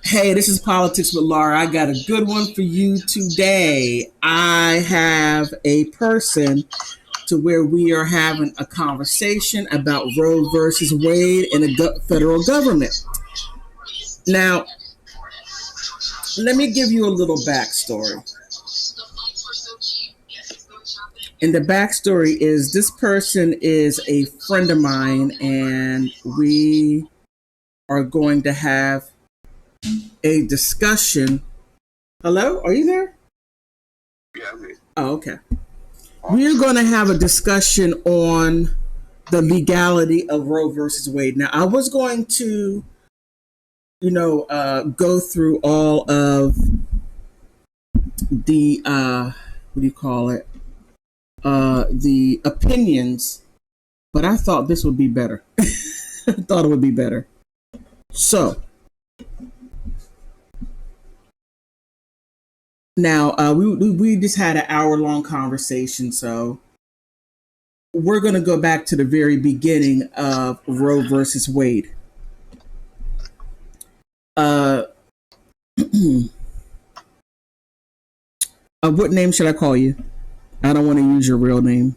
Hey, this is Politics with Laura. I got a good one for you today. I have a person to where we are having a conversation about Roe versus Wade and the federal government. Now, let me give you a little backstory. And the backstory is this person is a friend of mine, and we are going to have a discussion. Hello? Are you there? Yeah, I'm here. Oh, okay. We're going to have a discussion on the legality of Roe versus Wade. Now, I was going to, go through all of the, what do you call it? The opinions, but I thought this would be better. I thought it would be better. So, now we just had an hour-long conversation, so we're going to go back to the very beginning of Roe versus Wade. What name should I call you? I don't want to use your real name.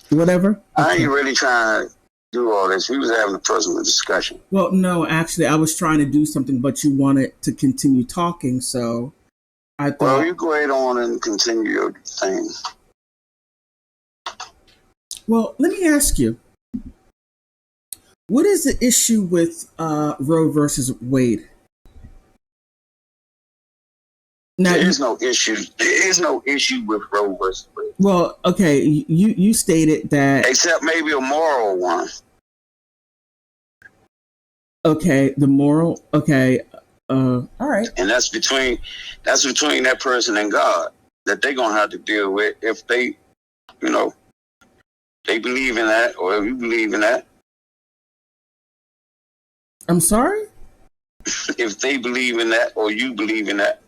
Whatever. I ain't really trying to do all this. We was having a personal discussion. Well, no, actually, I was trying to do something, but you wanted to continue talking, so I thought. Well, you go ahead on and continue your thing. Well, let me ask you, what is the issue with Roe versus Wade? Now, there is no issue. There is no issue with Roe versus Wade. Well, okay, you stated that, except maybe a moral one. Okay, the moral. Okay, all right. And that's between that person and God that they're gonna have to deal with if they, they believe in that, or if you believe in that. I'm sorry? If they believe in that, or you believe in that.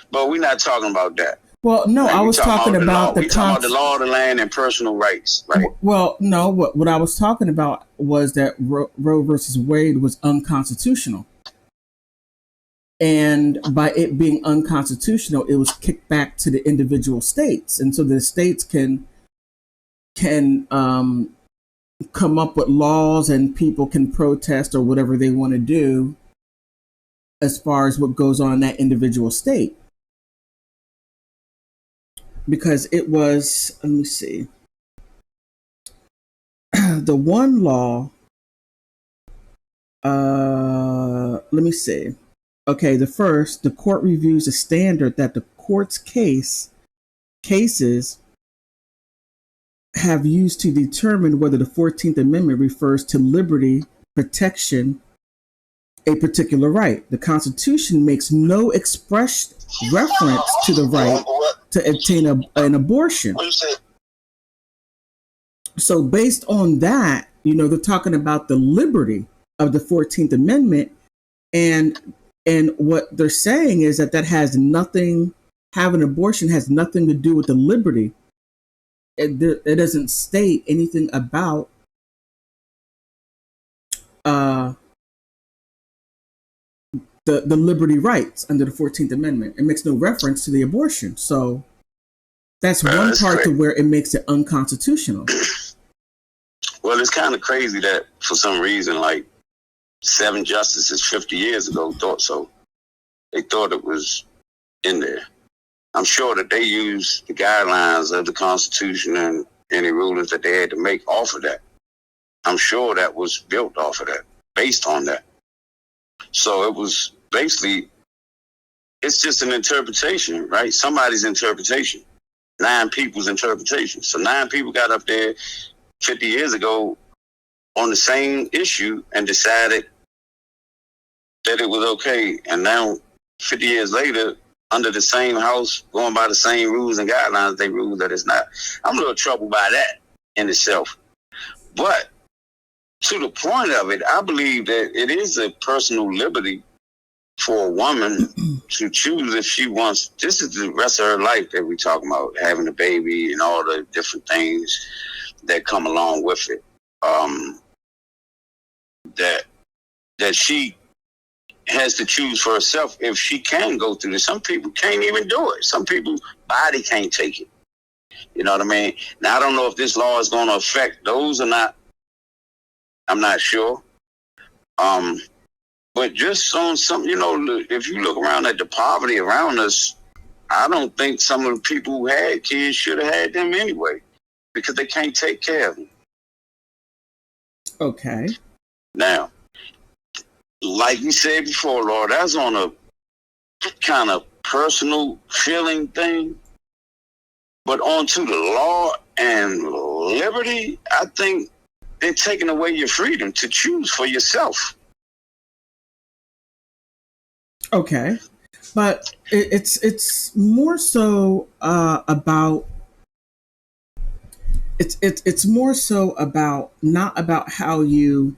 But we're not talking about that. Well, no, I was talking about the talking about the law of the land and personal rights, right? Well, no, what I was talking about was that Roe versus Wade was unconstitutional. And by it being unconstitutional, it was kicked back to the individual states. And so the states can come up with laws, and people can protest or whatever they want to do as far as what goes on in that individual state. Because it was, let me see, the one law, let me see. Okay, the court reviews a standard that the court's cases have used to determine whether the 14th Amendment refers to liberty, protection, a particular right. The Constitution makes no express reference to the right to obtain an abortion. So based on that, they're talking about the liberty of the 14th Amendment, and what they're having an abortion has nothing to do with the liberty. It doesn't state anything about the liberty rights under the 14th Amendment. It makes no reference to the abortion. So that's one part to where it makes it unconstitutional. Well, it's kind of crazy that for some reason, like 7 justices 50 years ago thought so. They thought it was in there. I'm sure that they used the guidelines of the Constitution and any rulings that they had to make off of that. I'm sure that was built off of that, based on that. So it was basically, it's just an interpretation, right? Somebody's interpretation. 9 people's interpretation. So 9 people got up there 50 years ago on the same issue and decided that it was okay. And now, 50 years later, under the same house, going by the same rules and guidelines, they rule that it's not. I'm a little troubled by that in itself. But to the point of it, I believe that it is a personal liberty for a woman to choose if she wants. This is the rest of her life that we're talking about, having a baby and all the different things that come along with it. that she has to choose for herself if she can go through this. Some people can't even do it. Some people's body can't take it. You know what I mean? Now, I don't know if this law is going to affect those or not. I'm not sure. But just on some, if you look around at the poverty around us, I don't think some of the people who had kids should have had them anyway, because they can't take care of them. Okay. Now, like you said before, Laura, that's on a kind of personal feeling thing. But onto the law and liberty, I think they're taking away your freedom to choose for yourself. Okay. But it's more so about it's more so about not about how you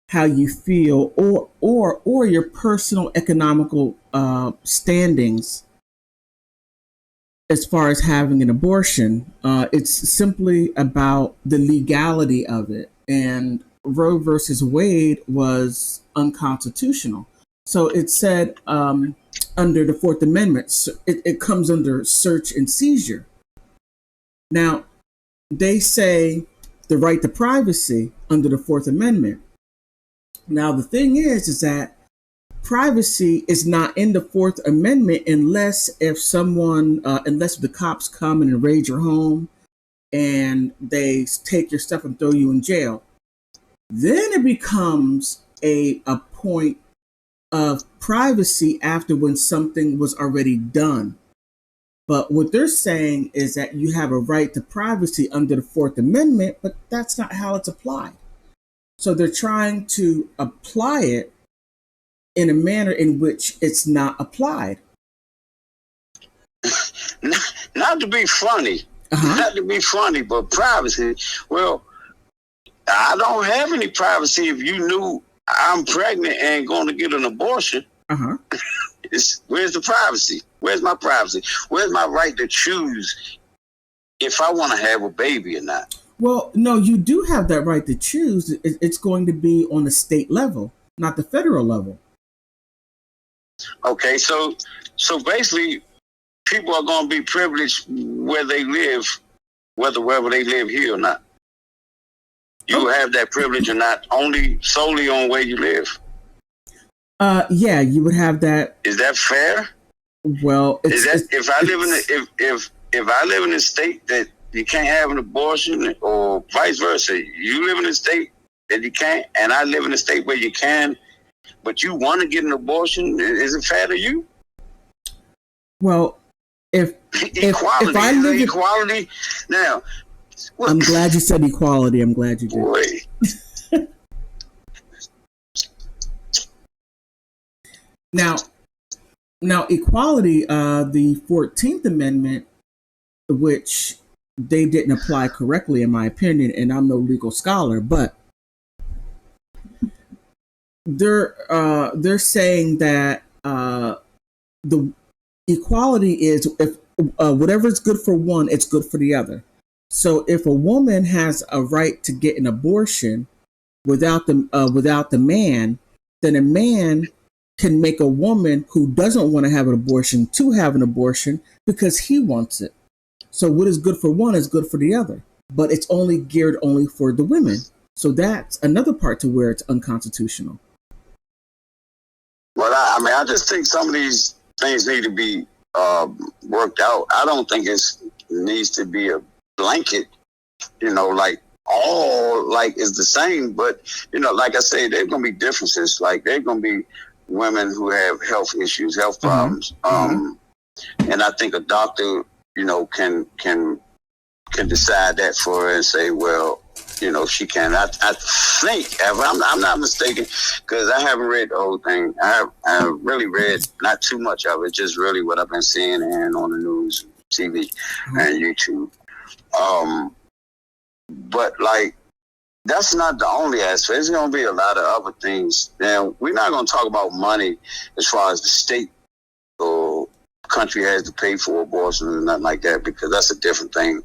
feel or your personal economical standings as far as having an abortion. It's simply about the legality of it. And Roe versus Wade was unconstitutional. So it said under the Fourth Amendment, it comes under search and seizure. Now, they say the right to privacy under the Fourth Amendment. Now, the thing is that privacy is not in the Fourth Amendment unless unless the cops come and raid your home and they take your stuff and throw you in jail. Then it becomes a point of privacy after when something was already done. But what they're saying is that you have a right to privacy under the Fourth Amendment, but that's not how it's applied. So they're trying to apply it in a manner in which it's not applied. Not to be funny, but privacy. Well, I don't have any privacy if you knew I'm pregnant and going to get an abortion. Where's the privacy? Where's my privacy? Where's my right to choose if I want to have a baby or not? Well, no, you do have that right to choose. It's going to be on the state level, not the federal level. Okay, so basically, people are going to be privileged where they live, wherever they live here or not. You have that privilege or not, solely on where you live. Yeah, you would have that. Is that fair? Well, if I live in a state that you can't have an abortion, or vice versa, you live in a state that you can't, and I live in a state where you can, but you want to get an abortion, is it fair to you? Well, if I live in equality, now. I'm glad you said equality. I'm glad you did. Wait. Now, equality, the 14th Amendment, which they didn't apply correctly, in my opinion, and I'm no legal scholar, but they're saying that the equality is if whatever is good for one, it's good for the other. So if a woman has a right to get an abortion without the man, then a man can make a woman who doesn't want to have an abortion to have an abortion because he wants it. So what is good for one is good for the other, but it's only geared only for the women. So that's another part to where it's unconstitutional. Well, I just think some of these things need to be worked out. I don't think it needs to be a blanket, like all is the same, but like I say, there's gonna be differences. Like there's gonna be women who have health issues, health problems, and I think a doctor, can decide that for her and say, well, she can. I think, if I'm not mistaken, because I haven't read the whole thing. I have really read not too much of it, just really what I've been seeing and on the news, TV, and YouTube. But that's not the only aspect. There's going to be a lot of other things. Now, we're not going to talk about money as far as the state or country has to pay for abortion and nothing like that, because that's a different thing.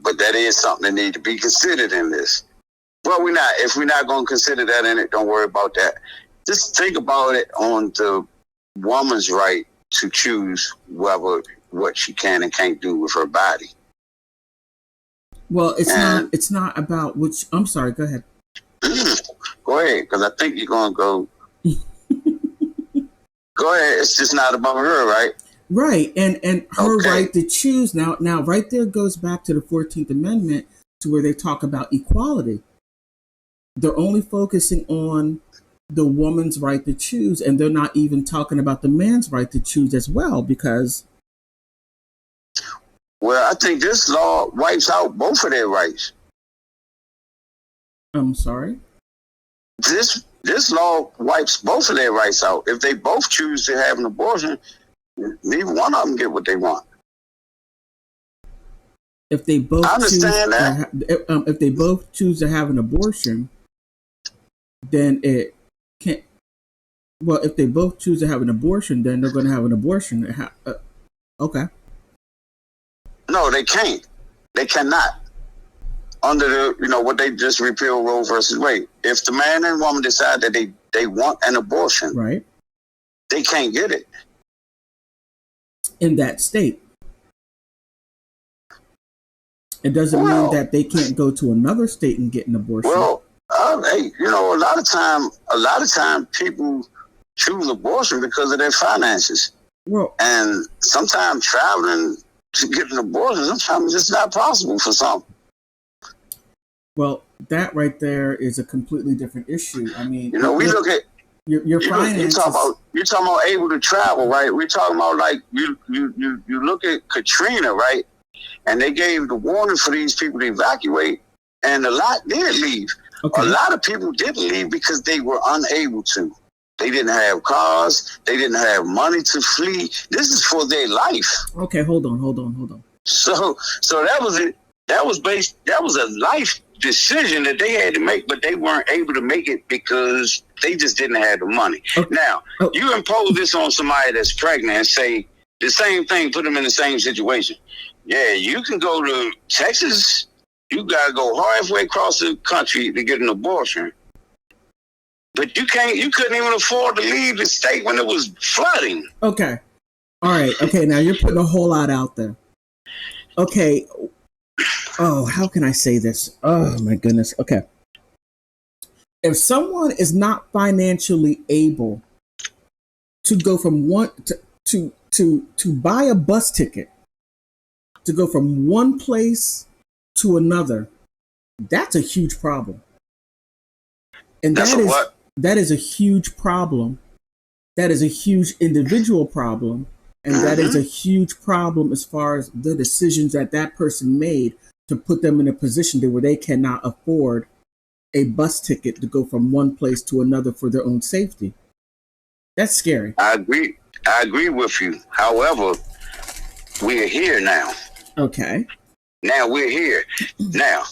But that is something that need to be considered in this. Well, if we're not going to consider that in it, don't worry about that. Just think about it on the woman's right to choose what she can and can't do with her body. Well, it's not about which. I'm sorry. Go ahead. Go ahead, because I think you're going to go. Go ahead. It's just not about her, right? Right, and her right to choose. Now, right there goes back to the 14th Amendment, to where they talk about equality. They're only focusing on the woman's right to choose, and they're not even talking about the man's right to choose as well, because... Well, I think this law wipes out both of their rights. I'm sorry? This law wipes both of their rights out. If they both choose to have an abortion, neither one of them get what they want. If they both if they both choose to have an abortion, then it can't. Well, if they both choose to have an abortion, then they're going to have an abortion. Okay. No, they can't. They cannot. Under the, what they just repealed Roe versus Wade. If the man and woman decide that they want an abortion, right, they can't get it in that state. It doesn't mean that they can't go to another state and get an abortion. Well, hey, a lot of time people choose abortion because of their finances. Well, and sometimes traveling to get an abortion, sometimes it's not possible for some. Well, that right there is a completely different issue. I mean, we look at your finances. You're talking about able to travel, right? We're talking about like you look at Katrina, right? And they gave the warning for these people to evacuate, and a lot did leave. Okay. A lot of people didn't leave because they were unable to. They didn't have cars. They didn't have money to flee. This is for their life. Okay, hold on. So that was it. That was a life decision that they had to make, but they weren't able to make it because they just didn't have the money. Okay. Now, you impose this on somebody that's pregnant and say the same thing, put them in the same situation. Yeah, you can go to Texas. You got to go halfway across the country to get an abortion. But you couldn't even afford to leave the state when it was flooding. Okay. All right. Okay, now you're putting a whole lot out there. Okay. Oh, how can I say this? Oh, my goodness. Okay. If someone is not financially able to go from one to buy a bus ticket, to go from one place to another, that's a huge problem. And that is a huge problem. That is a huge individual problem. And that is a huge problem as far as the decisions that person made to put them in a position where they cannot afford a bus ticket to go from one place to another for their own safety. That's scary. I agree with you. However, we are here now. Okay. Now we're here. Now,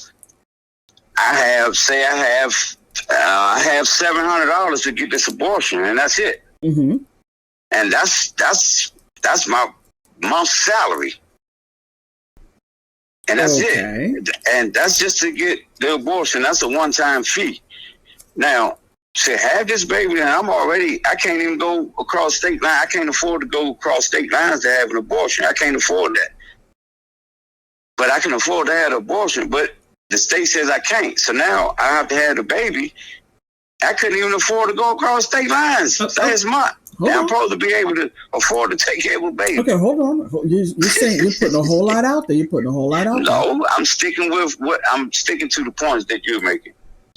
I have $700 to get this abortion, and that's it. Mm-hmm. And that's my month's salary. And that's it. And that's just to get the abortion. That's a one-time fee. Now, to have this baby, and I can't even go across state lines. I can't afford to go across state lines to have an abortion. I can't afford that. But I can afford to have an abortion, but the state says I can't. So now I have to have the baby. I couldn't even afford to go across state lines last month. I'm supposed to be able to afford to take care of a baby. Okay, hold on. You're saying you're putting a whole lot out there. No, I'm sticking to the points that you're making,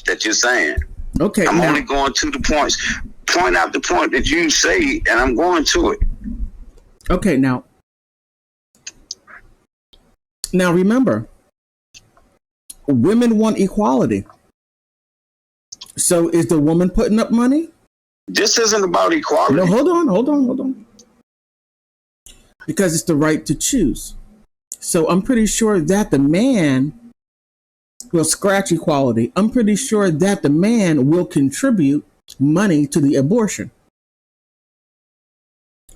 that you're saying. Okay. I'm only going to the points. Point out the point that you say, and I'm going to it. Okay, now remember, women want equality. So is the woman putting up money? This isn't about equality. No, hold on. Because it's the right to choose. So I'm pretty sure that the man will scratch equality. I'm pretty sure that the man will contribute money to the abortion.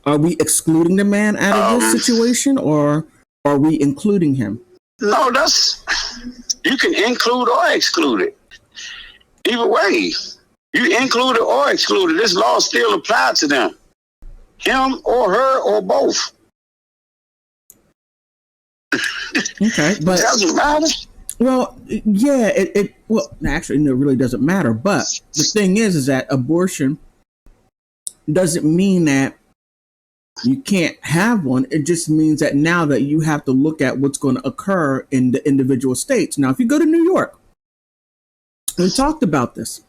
Are we excluding the man out of this situation, or are we including him? No, you can include or exclude it. Either way, you include it or exclude it. This law still applies to them, him or her or both. Okay, but it doesn't matter. Well, yeah, well, actually, it really doesn't matter. But the thing is that abortion doesn't mean that you can't have one. It just means that now that you have to look at what's going to occur in the individual states. Now, if you go to New York, we talked about this.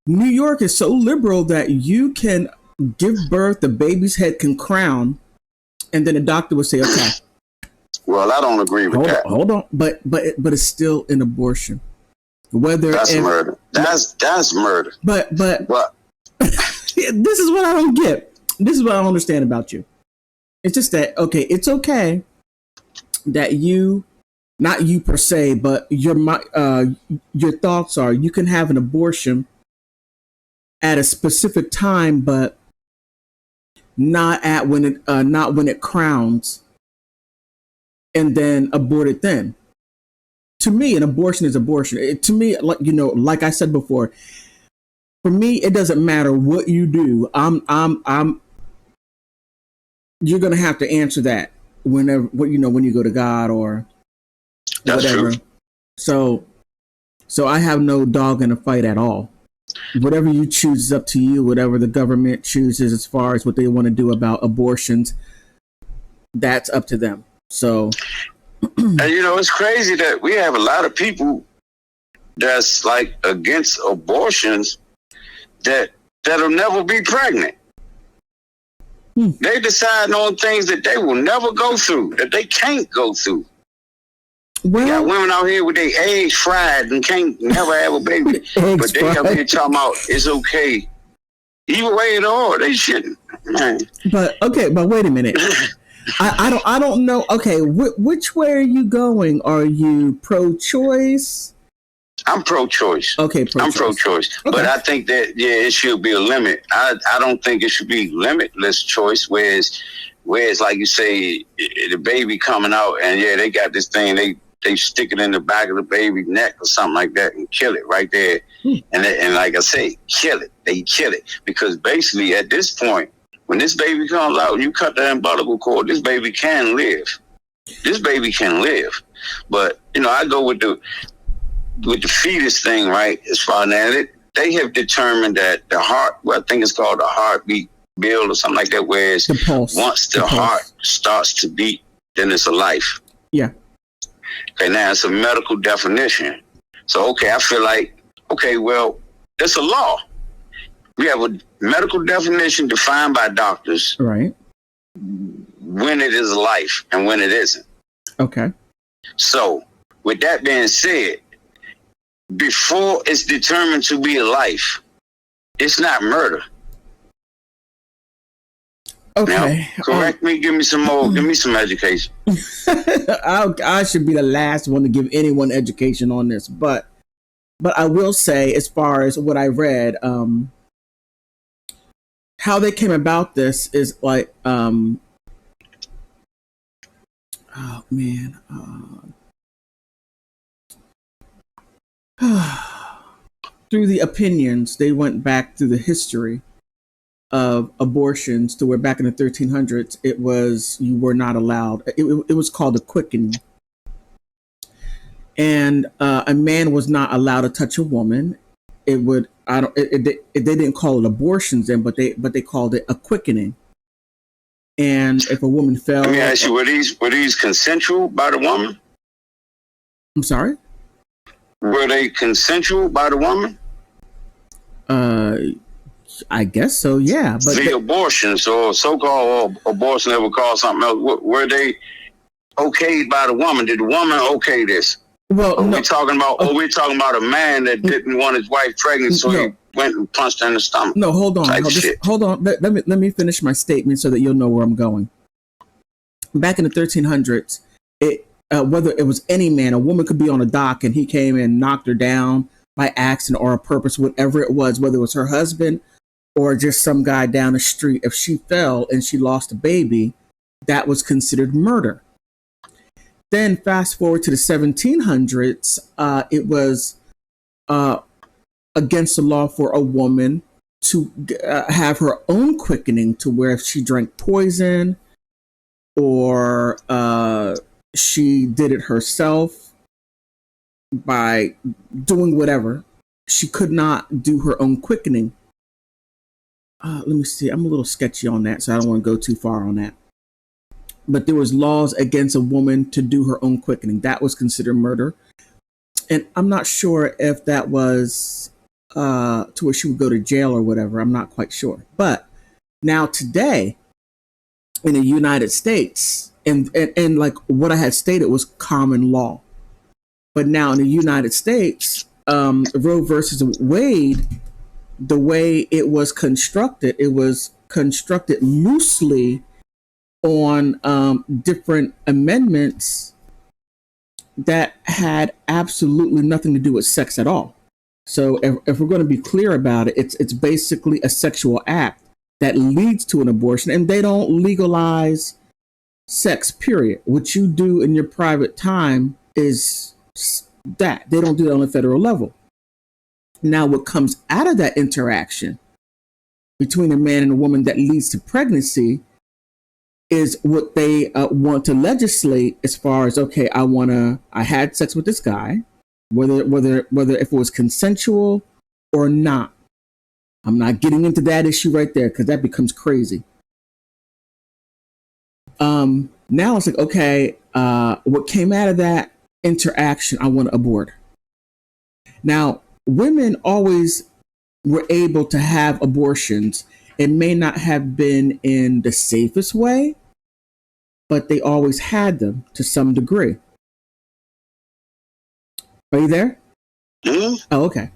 New York is so liberal that you can give birth, the baby's head can crown, and then the doctor would say, okay. Well, I don't agree with that. Hold on, but it's still an abortion. That's murder. That's murder. But this is what I don't get. This is what I don't understand about you. It's just that it's okay that you, not you per se, but your thoughts are you can have an abortion at a specific time, but not when it crowns, and then abort it then. To me, an abortion is abortion. To me, like I said before, for me, it doesn't matter what you do. You're gonna have to answer that when you go to God or whatever. So I have no dog in the fight at all. Whatever you choose is up to you. Whatever the government chooses as far as what they want to do about abortions, that's up to them. So, and it's crazy that we have a lot of people that's like against abortions that'll never be pregnant. They decide on things that they will never go through, that they can't go through. Well, we got women out here with their eggs fried and can't never have a baby. But they up here talking about it's okay. Either way at all, they shouldn't. Man. But wait a minute. I don't know. Okay, which way are you going? Are you pro-choice? I'm pro-choice. Okay, I'm pro-choice. Okay. But I think that it should be a limit. I don't think it should be limitless choice. Whereas like you say, the baby coming out and they got this thing they stick it in the back of the baby's neck or something like that and kill it right there. And like I say, kill it. They kill it because basically at this point, when this baby comes out and you cut the umbilical cord, this baby can live. This baby can live. But I go with the fetus thing, right? As far as they have determined that the heart, I think it's called the heartbeat bill or something like that, where it's once the heart starts to beat, then it's a life. Yeah. Okay, now it's a medical definition. So, I feel like, well, it's a law. We have a medical definition defined by doctors. Right. When it is life and when it isn't. Okay. So, with that being said, before it's determined to be a life, it's not murder. Okay. Now, correct me, give me some more, give me some education. I should be the last one to give anyone education on this, but I will say, as far as what I read, how they came about this is like, oh man, through the opinions, they went back through the history of abortions to where back in the 1300s, it was, you were not allowed. It was called a quickening. And a man was not allowed to touch a woman. It would, they didn't call it abortions then, but they called it a quickening. And if a woman fell. Let me ask you, were these consensual by the woman? I'm sorry? Were they consensual by the woman? I guess so, yeah. But the abortions or so-called abortion, they would call something else. Were they okayed by the woman? Did the woman okay this? Well, we're talking about a man that didn't want his wife pregnant, so he went and punched her in the stomach. No, hold on. Hold on. Let me finish my statement so that you'll know where I'm going. Back in the 1300s, whether it was any man, a woman could be on a dock and he came and knocked her down by accident or a purpose, whatever it was, whether it was her husband or just some guy down the street. If she fell and she lost a baby, that was considered murder. Then fast forward to the 1700s, it was against the law for a woman to have her own quickening, to where if she drank poison or she did it herself by doing whatever, she could not do her own quickening. Let me see. I'm a little sketchy on that, so I don't want to go too far on that. But there was laws against a woman to do her own quickening. That was considered murder. And I'm not sure if that was to where she would go to jail or whatever. I'm not quite sure. But now today, in the United States, and like what I had stated was common law. But now in the United States, Roe versus Wade, the way it was constructed loosely on different amendments that had absolutely nothing to do with sex at all. So if we're going to be clear about it, it's basically a sexual act that leads to an abortion, and they don't legalize sex, period. What you do in your private time is that. They don't do that on a federal level. Now, what comes out of that interaction between a man and a woman that leads to pregnancy is what they want to legislate, as far as, okay, I had sex with this guy, whether if it was consensual or not. I'm not getting into that issue right there, because that becomes crazy. Now it's like, okay, what came out of that interaction, I want to abort. Now, women always were able to have abortions. It may not have been in the safest way, but they always had them to some degree. Are you there? Mm-hmm. Oh, okay.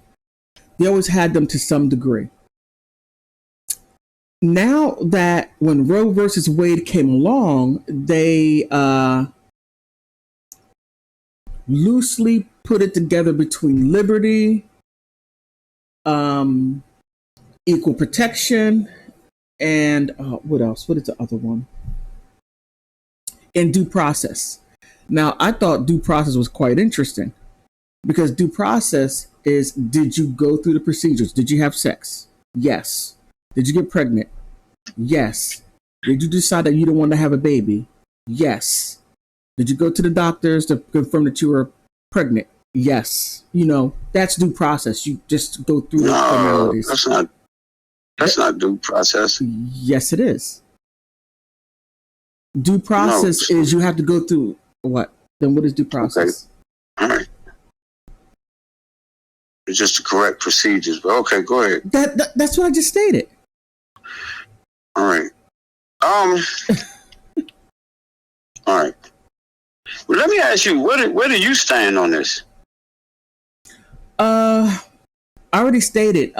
They always had them to some degree. Now that when Roe versus Wade came along, they loosely put it together between liberty, equal protection, and what else? What is the other one? And due process. Now, I thought due process was quite interesting, because due process is, did you go through the procedures? Did you have sex? Yes. Did you get pregnant? Yes. Did you decide that you don't want to have a baby? Yes. Did you go to the doctors to confirm that you were pregnant? Yes. That's due process. You just go through the formalities. That's not due process. Yes, it is. Due process is you have to go through what? Then what is due process? Okay. All right. It's just the correct procedures, but okay, go ahead. That's what I just stated. All right. All right. Well, let me ask you, where do you stand on this? I already stated.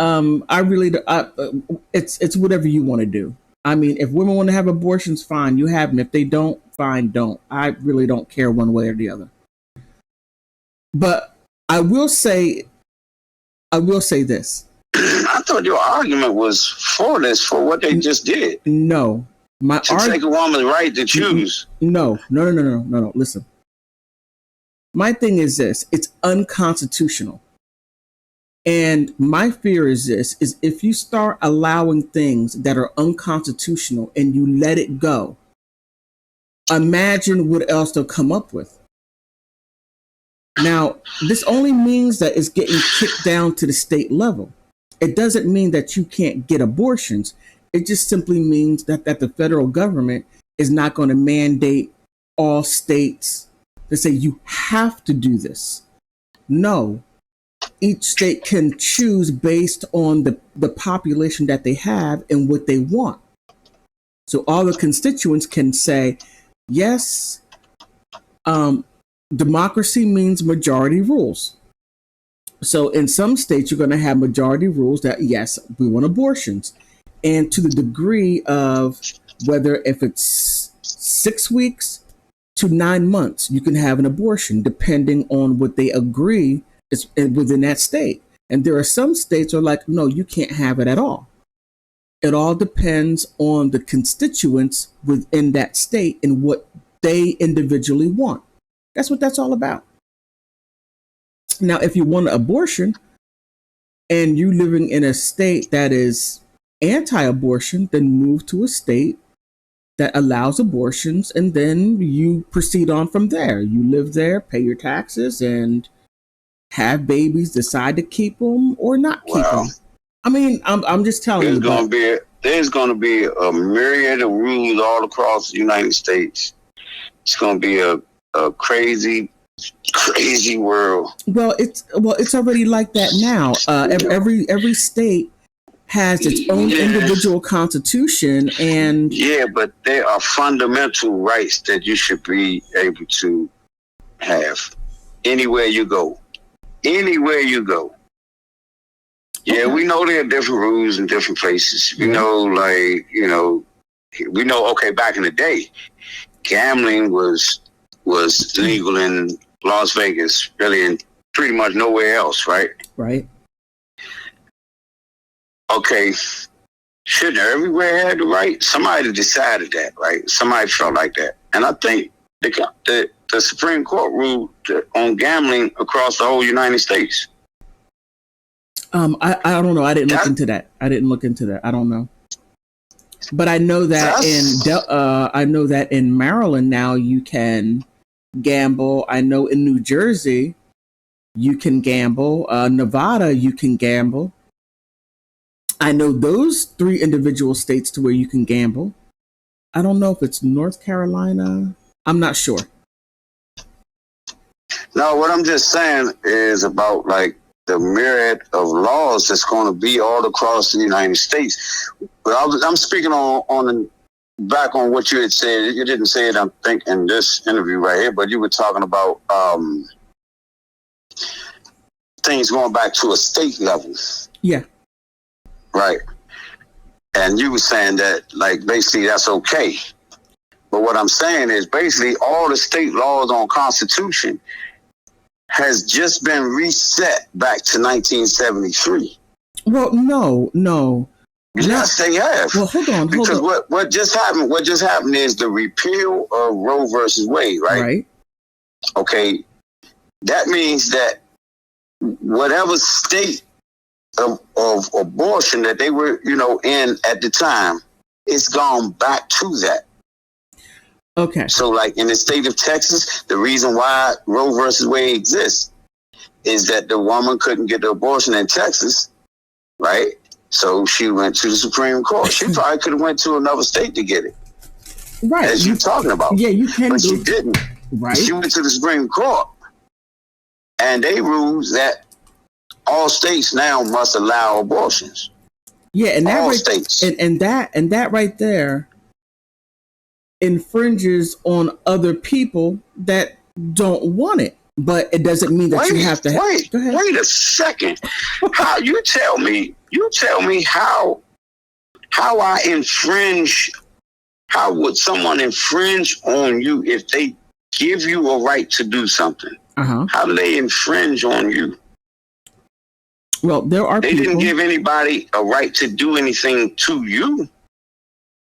It's whatever you want to do. I mean, if women want to have abortions, fine, you have them. If they don't, fine, don't. I really don't care one way or the other. But I will say this. I thought your argument was for this, for what they just did. No. Take a woman's right to choose. No. Listen. My thing is this. It's unconstitutional. And my fear is this, is if you start allowing things that are unconstitutional and you let it go, imagine what else they'll come up with. Now, this only means that it's getting kicked down to the state level. It doesn't mean that you can't get abortions. It just simply means that the federal government is not going to mandate all states to say you have to do this. No. Each state can choose based on the population that they have and what they want. So all the constituents can say, yes, democracy means majority rules. So in some states, you're going to have majority rules that, yes, we want abortions. And to the degree of whether if it's 6 weeks to 9 months, you can have an abortion depending on what they agree is within that state. And there are some states are like, no, you can't have it at all. It all depends on the constituents within that state and what they individually want. That's what that's all about. Now, if you want an abortion and you living in a state that is anti-abortion, then move to a state that allows abortions, and then you proceed on from there. You live there, pay your taxes, and have babies, decide to keep them or not keep them. I mean, I'm just telling you. There's going to be a myriad of rules all across the United States. It's going to be a crazy world. Well, it's already like that now. Every state has its own individual constitution, and but there are fundamental rights that you should be able to have anywhere you go. Anywhere you go. Yeah, we know there are different rules in different places. We know, okay, back in the day, gambling was legal in Las Vegas, really, and pretty much nowhere else, right? Right. Okay, shouldn't everywhere have the right? Somebody decided that, right? Somebody felt like that. And I think the Supreme Court ruled on gambling across the whole United States. I don't know. I didn't look into that. I don't know. But I know that in Maryland now you can gamble. I know in New Jersey you can gamble. Nevada you can gamble. I know those 3 individual states to where you can gamble. I don't know if it's North Carolina. I'm not sure. No, what I'm just saying is about like the myriad of laws that's going to be all across the United States. But I'm speaking back on what you had said. You didn't say it, I think, in this interview right here, but you were talking about things going back to a state level. Yeah. Right. And you were saying that, like, basically that's okay. But what I'm saying is basically all the state laws on Constitution has just been reset back to 1973. Well, no. Yes, they have. Well, hold on. Because what just happened is the repeal of Roe versus Wade, right? Right. Okay. That means that whatever state of abortion that they were, in at the time, it's gone back to that. Okay. So, like in the state of Texas, the reason why Roe versus Wade exists is that the woman couldn't get the abortion in Texas, right? So she went to the Supreme Court. She probably could have went to another state to get it. Right. As you're talking about. Yeah, you can. But she didn't. Right. She went to the Supreme Court. And they ruled that all states now must allow abortions. Yeah, and that all right, states. And that right there infringes on other people that don't want it. But it doesn't mean that you have to have. Wait a second. How you tell me how I infringe? How would someone infringe on you if they give you a right to do something? How do they infringe on you? Well, there are They didn't give anybody a right to do anything to you.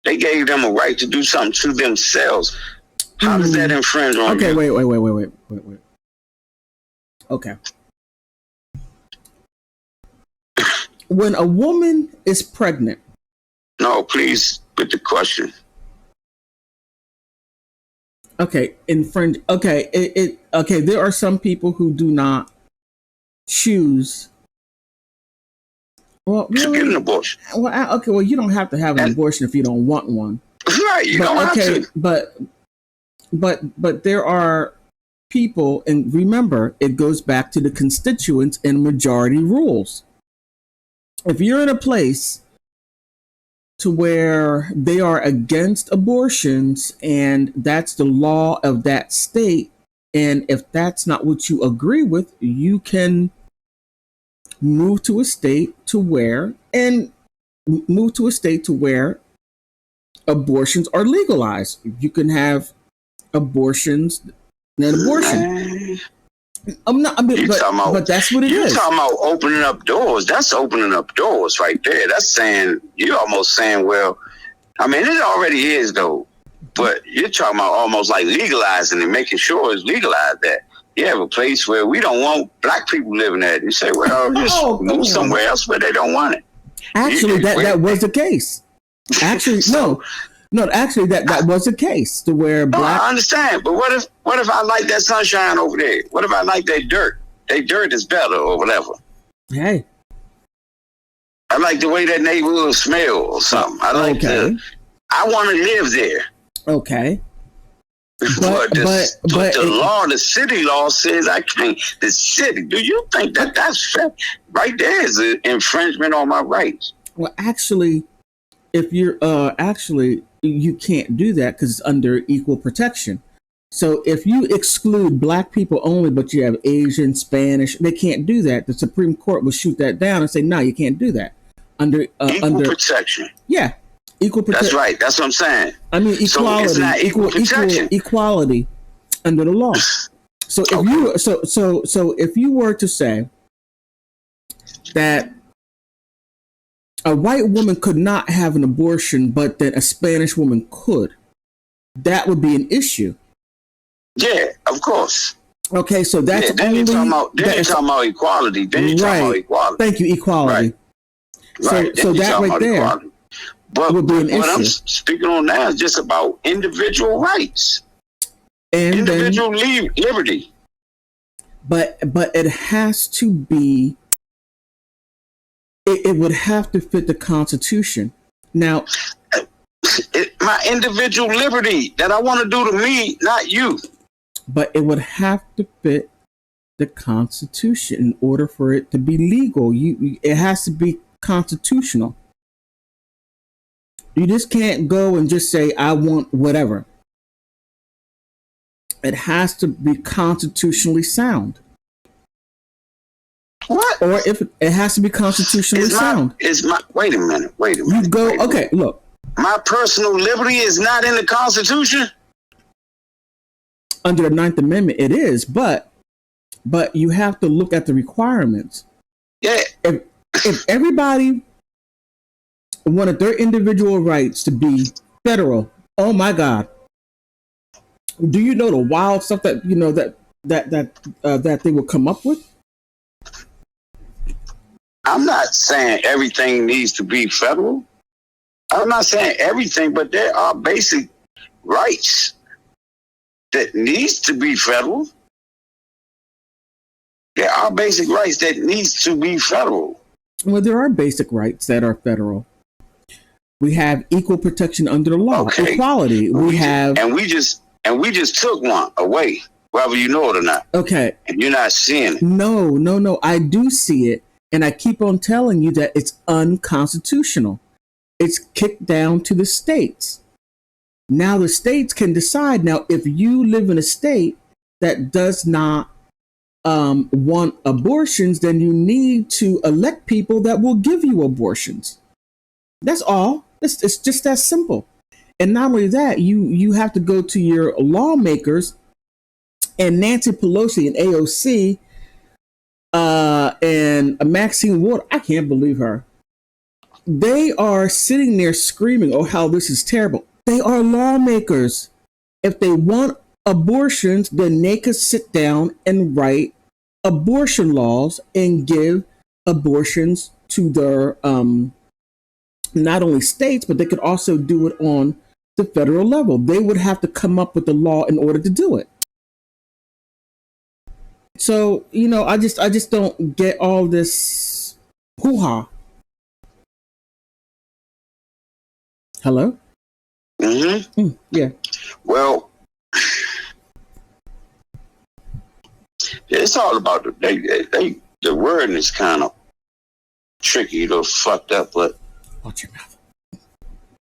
They gave them a right to do something to themselves. How does that infringe on you? Okay, wait. Okay. When a woman is pregnant. No, please, with the question. Okay, infringe. Okay, okay. There are some people who do not choose. Well, really? To get an abortion. Well, okay. Well, you don't have to have an abortion if you don't want one. Right, you don't have to. But there are people, and remember, it goes back to the constituents and majority rules. If you're in a place to where they are against abortions and that's the law of that state, and if that's not what you agree with, you can move to a state to where abortions are legalized. You can have abortions and abortion. But that's what it is. You're talking about opening up doors. That's opening up doors right there. That's saying, you're almost saying, well, I mean, it already is though. But you're talking about almost like legalizing and making sure it's legalized that you have a place where we don't want black people living at. You say, well, just move somewhere else where they don't want it. Actually, that was the case. Actually, actually, that was the case to where black. I understand, but what if I like that sunshine over there? What if I like that dirt? That dirt is better or whatever. Hey, I like the way that neighborhood smell or something. I want to live there. Okay. But the city law says I can't. The city. Do you think that's fair? Right there is an infringement on my rights. Well, actually, if you're you can't do that because it's under equal protection. So if you exclude black people only, but you have Asian, Spanish, they can't do that. The Supreme Court will shoot that down and say, no, you can't do that. Under protection. Yeah. Equal protection. That's right. That's what I'm saying. I mean, equality. So it's not equal equality under the law. So if you were to say that a white woman could not have an abortion, but then a Spanish woman could, that would be an issue. Yeah, of course. Okay, so that's then you're talking about equality. Thank you, equality. Right. So that right there. Equality. But what I'm speaking on now is just about individual rights, and individual liberty. But it has to be. It would have to fit the Constitution. Now, my individual liberty that I want to do to me, not you. But it would have to fit the Constitution in order for it to be legal. It has to be constitutional. You just can't go and just say, I want whatever. It has to be constitutionally sound. What? Or if it has to be constitutionally sound. Wait a minute. You go, okay, look. My personal liberty is not in the Constitution? Under the 9th Amendment, it is, but you have to look at the requirements. Yeah. If everybody wanted their individual rights to be federal, oh my God. Do you know the wild stuff that that they will come up with? I'm not saying everything needs to be federal. I'm not saying everything, but there are basic rights that needs to be federal. There are basic rights that needs to be federal. Well, there are basic rights that are federal. We have equal protection under the law, equality. We just took one away, whether you know it or not. Okay. And you're not seeing it. No. I do see it. And I keep on telling you that it's unconstitutional. It's kicked down to the states. Now the states can decide. Now, if you live in a state that does not want abortions, then you need to elect people that will give you abortions. That's all. It's just that simple. And not only that, you have to go to your lawmakers, and Nancy Pelosi and AOC and Maxine Waters, I can't believe her. They are sitting there screaming, oh, how this is terrible. They are lawmakers. If they want abortions, then they could sit down and write abortion laws and give abortions to their not only states, but they could also do it on the federal level. They would have to come up with the law in order to do it. So, I just don't get all this hoo-ha. Hello? Mm-hmm. Yeah. Well, it's all about the wording is kind of tricky, a little fucked up, but watch your mouth.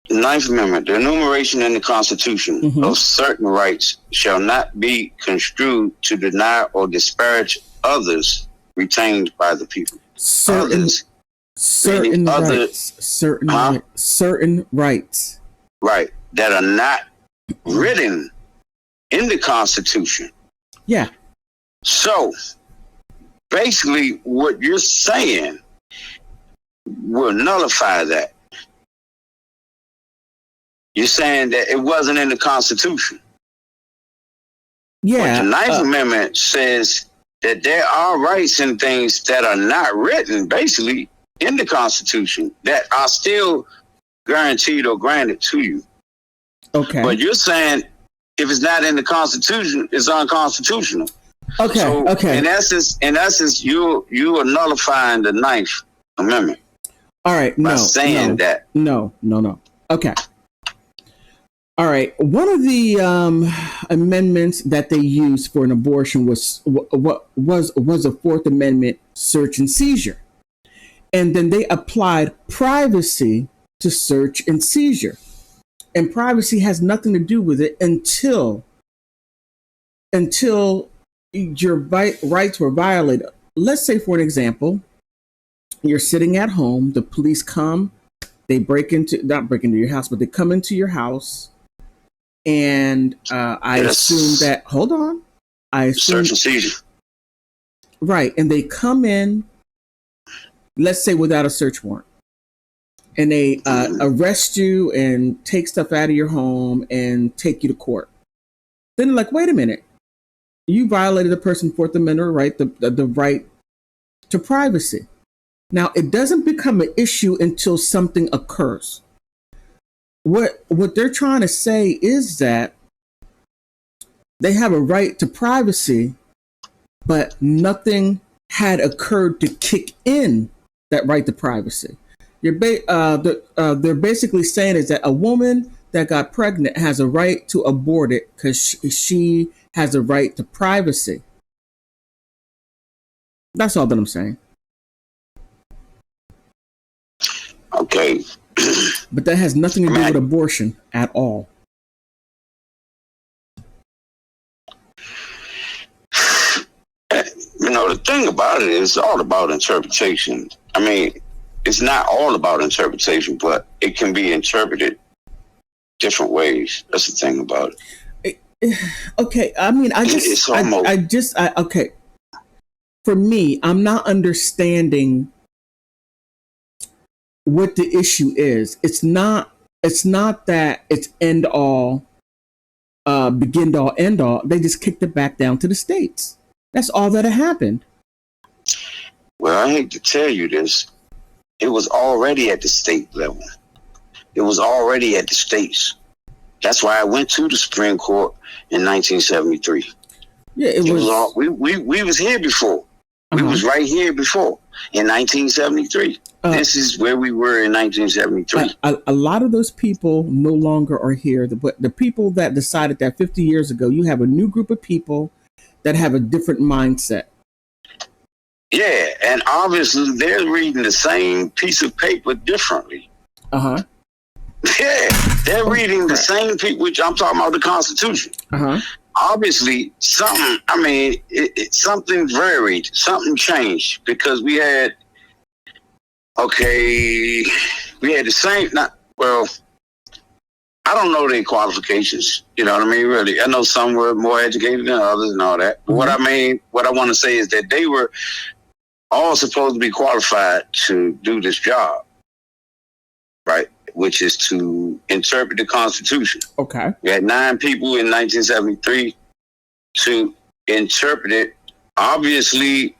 The 9th Amendment, the enumeration in the Constitution of certain rights shall not be construed to deny or disparage others retained by the people. Certain rights. Right. That are not written in the Constitution. Yeah. So, basically, what you're saying will nullify that. You're saying that it wasn't in the Constitution. Yeah. But the Ninth Amendment says that there are rights and things that are not written, basically, in the Constitution that are still guaranteed or granted to you. Okay. But you're saying if it's not in the Constitution, it's unconstitutional. Okay. So Okay. In essence, you are nullifying the Ninth Amendment. All right. By saying that. No. Okay. All right. One of the amendments that they used for an abortion was a Fourth Amendment search and seizure, and then they applied privacy to search and seizure, and privacy has nothing to do with it until your rights were violated. Let's say, for an example, you're sitting at home. The police come. They not break into your house, but they come into your house. And I assume that, hold on. Search and seizure. Right. And they come in, let's say without a search warrant. And they arrest you and take stuff out of your home and take you to court. Then they're like, wait a minute. You violated a person's Fourth Amendment right, the right to privacy. Now, it doesn't become an issue until something occurs. What they're trying to say is that they have a right to privacy, but nothing had occurred to kick in that right to privacy. They're basically saying is that a woman that got pregnant has a right to abort it because she has a right to privacy. That's all that I'm saying. Okay. But that has nothing to do with abortion at all. The thing about it is all about interpretation. I mean, it's not all about interpretation, but it can be interpreted different ways. That's the thing about it. Okay. I mean, okay. For me, I'm not understanding what the issue is. It's not that it's end all, begin all, end all. They just kicked it back down to the states. That's all that had happened. Well, I hate to tell you this. It was already at the state level. It was already at the states. That's why I went to the Supreme Court in 1973. Yeah, it was all, we was here before. We was right here before in 1973. This is where we were in 1973. A lot of those people no longer are here. But the people that decided that 50 years ago, you have a new group of people that have a different mindset. Yeah, and obviously they're reading the same piece of paper differently. Uh-huh. Yeah, they're reading the same people, which I'm talking about the Constitution. Uh-huh. Obviously, something varied, something changed, because we had the same, I don't know their qualifications, you know what I mean, really. I know some were more educated than others and all that. But what I want to say is that they were all supposed to be qualified to do this job, right? Which is to interpret the Constitution. Okay. We had 9 people in 1973 to interpret it. Obviously,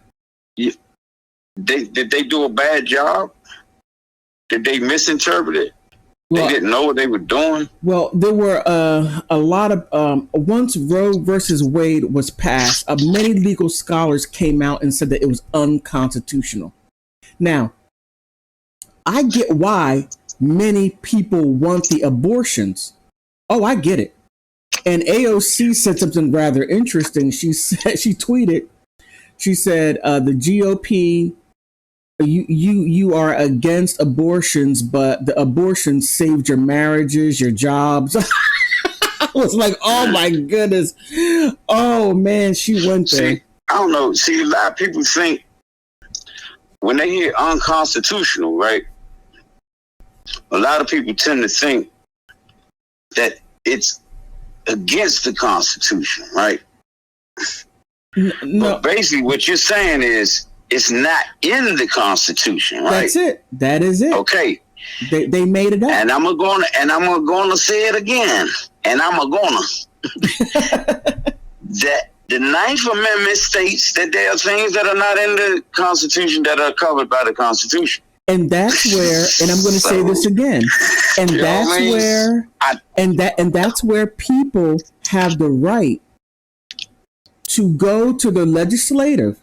did they do a bad job? Did they misinterpret it? They didn't know what they were doing? Well, there were a lot of... once Roe versus Wade was passed, many legal scholars came out and said that it was unconstitutional. Now, I get why many people want the abortions. Oh, I get it. And AOC said something rather interesting. She tweeted, she said, the GOP, you are against abortions, but the abortions saved your marriages, your jobs. I was like, oh my goodness. Oh man, she went there. See, I don't know. See, a lot of people think when they hear unconstitutional, right? A lot of people tend to think that it's against the Constitution, right? No. But basically what you're saying is it's not in the Constitution, right? That's it. That is it. Okay. They made it up. And I'm gonna say it again. And I'm gonna that the Ninth Amendment states that there are things that are not in the Constitution that are covered by the Constitution. And that's where, and I'm going to say this again, and that's where people have the right to go to the legislative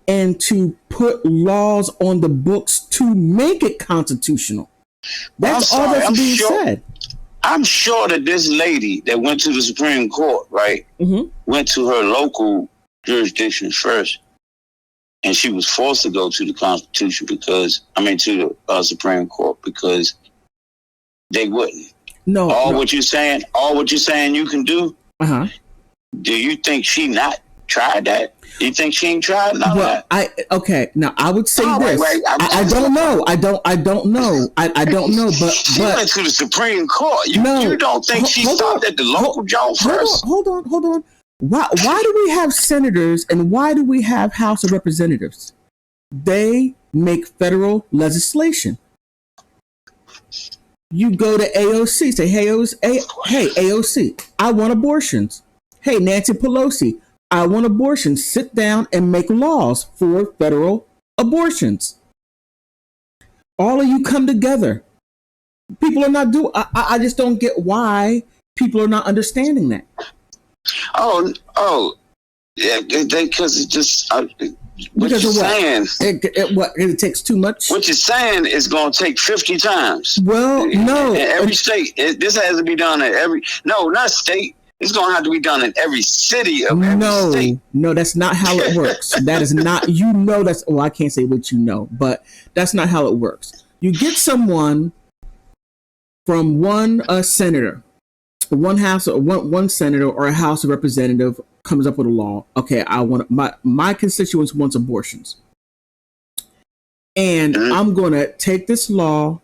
and to put laws on the books to make it constitutional. That's all that's being said. I'm sure that this lady that went to the Supreme Court, right, went to her local jurisdiction first, and she was forced to go to the Constitution to the Supreme Court because they wouldn't. What you're saying you can do. Do you think she not tried that? Do you think she ain't tried none of that? Now I would say this. Right. I don't know. I don't know. But she went to the Supreme Court. You don't think she stopped at the local job first? Hold on. Why do we have senators and why do we have House of Representatives? They make federal legislation. You go to AOC, say, hey, AOC, I want abortions. Hey, Nancy Pelosi, I want abortions. Sit down and make laws for federal abortions. All of you come together. People are not doing, I just don't get why people are not understanding that. Yeah, because it just, what you're saying. It takes too much? What you're saying is going to take 50 times. Well, no. In every state. This has to be done in not state. It's going to have to be done in every city of every state. No, that's not how it works. That is not, I can't say what you know, but that's not how it works. You get someone from one senator, one senator or a House of Representative comes up with a law. Okay, I want my constituents wants abortions, and I'm going to take this law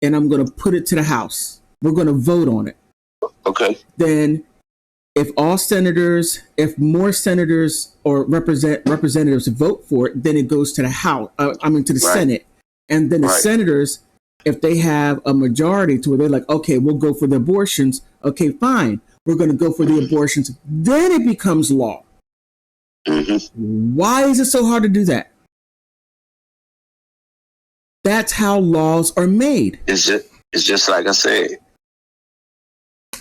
and I'm going to put it to the House. We're going to vote on it. Okay. Then, if more senators or representatives vote for it, then it goes to the House. To the Senate, and then the senators, if they have a majority to where they're like, okay, we'll go for the abortions. Okay, fine. We're going to go for the abortions. Then it becomes law. Why is it so hard to do that? That's how laws are made. It's just like I said.